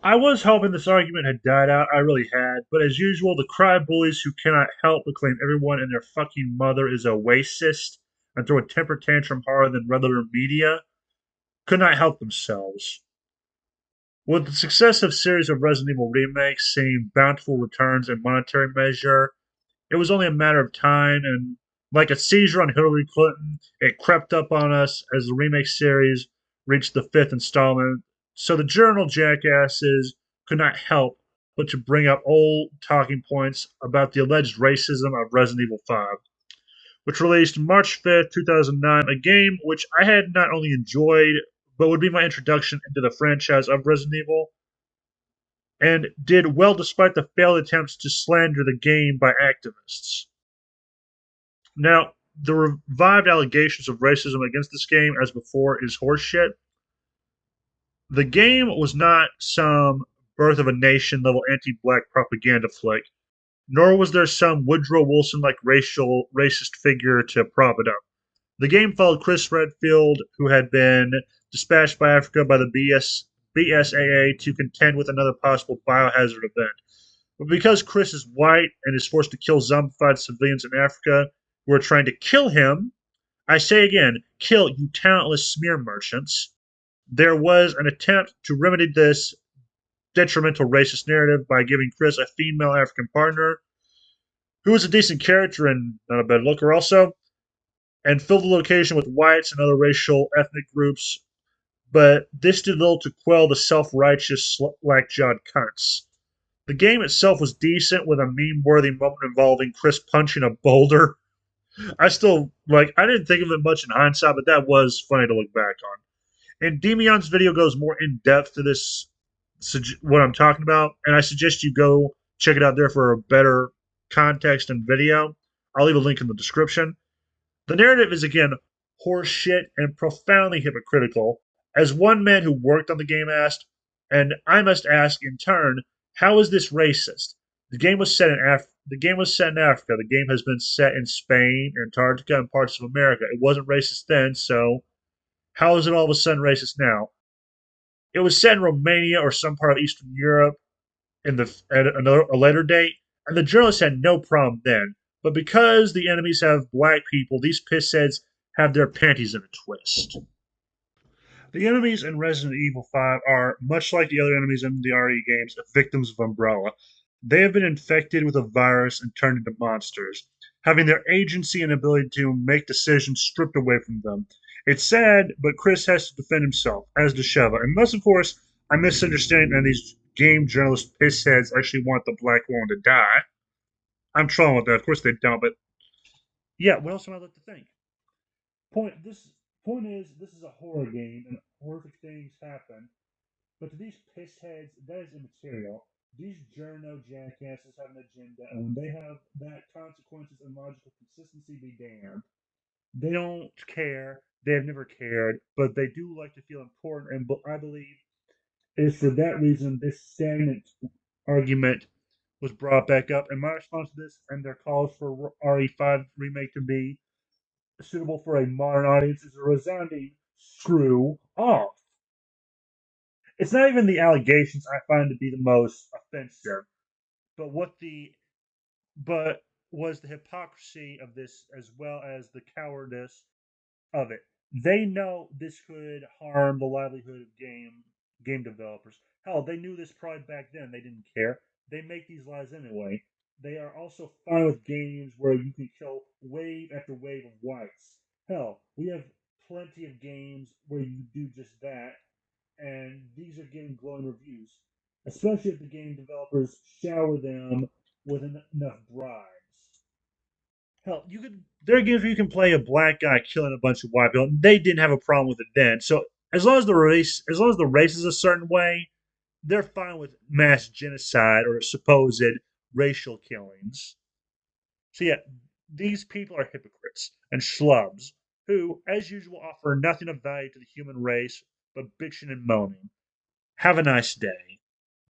I was hoping this argument had died out. I really had. But as usual, the cry bullies who cannot help but claim everyone and their fucking mother is a wacist and throw a temper tantrum harder than regular media could not help themselves. With the successive series of Resident Evil remakes seeing bountiful returns in monetary measure, it was only a matter of time, and like a seizure on Hilary Clinton, it crept up on us as the remake series reached the fifth installment. So the journal jackasses could not help but to bring up old talking points about the alleged racism of Resident Evil 5, which released March 5th, 2009, a game which I had not only enjoyed, but would be my introduction into the franchise of Resident Evil, and did well despite the failed attempts to slander the game by activists. Now, the revived allegations of racism against this game as before is horseshit. The game was not some birth of a nation level anti black propaganda flick, nor was there some Woodrow Wilson-like racist figure to prop it up. The game followed Chris Redfield, who had been dispatched by Africa by the BSAA to contend with another possible biohazard event. But because Chris is white and is forced to kill zombified civilians in Africa who are trying to kill him, I say again, kill you talentless smear merchants, there was an attempt to remedy this detrimental racist narrative by giving Chris a female African partner who is a decent character and not a bad looker also, and fill the location with whites and other racial ethnic groups, but this did little to quell the self-righteous slack-jawed cunts. The game itself was decent with a meme-worthy moment involving Chris punching a boulder. I didn't think of it much in hindsight, but that was funny to look back on. And Demion's video goes more in depth to this, what I'm talking about, and I suggest you go check it out there for a better context and video. I'll leave a link in the description. The narrative is again horseshit and profoundly hypocritical. As one man who worked on the game asked, and I must ask in turn, how is this racist? The game was set in Africa. The game has been set in Spain, Antarctica, and parts of America. It wasn't racist then, so how is it all of a sudden racist now? It was set in Romania or some part of Eastern Europe at a later date, and the journalists had no problem then. But because the enemies have black people, these pissheads have their panties in a twist. The enemies in Resident Evil 5 are, much like the other enemies in the RE games, victims of Umbrella. They have been infected with a virus and turned into monsters, having their agency and ability to make decisions stripped away from them. It's sad, but Chris has to defend himself, as does Sheva. Unless, of course, I'm misunderstanding and these game journalist pissheads actually want the black woman to die. I'm trolling with that. Of course they don't, but yeah, what else am I left to think? Point this point is this is a horror game and horrific things happen. But to these pissheads, that is immaterial. These journo jackasses have an agenda, and when they have that, consequences and logical consistency be damned. They don't care. They have never cared, but they do like to feel important, and I believe it is for that reason this stagnant argument was brought back up. And my response to this and their calls for RE5 remake to be suitable for a modern audience is a resounding screw off. It's not even the allegations I find to be the most offensive, but but was the hypocrisy of this as well as the cowardice of it. They know this could harm the livelihood of game developers. Hell, they knew this probably back then. They didn't care. They make these lies anyway. They are also fine with games where you can kill wave after wave of whites. Hell, we have plenty of games where you do just that, and these are getting glowing reviews, especially if the game developers shower them with enough bribes. Hell, you could there are games where you can play a black guy killing a bunch of white people. And they didn't have a problem with it then. So as long as the race is a certain way, they're fine with mass genocide or supposed racial killings. So yeah, these people are hypocrites and schlubs who, as usual, offer nothing of value to the human race but bitching and moaning. Have a nice day.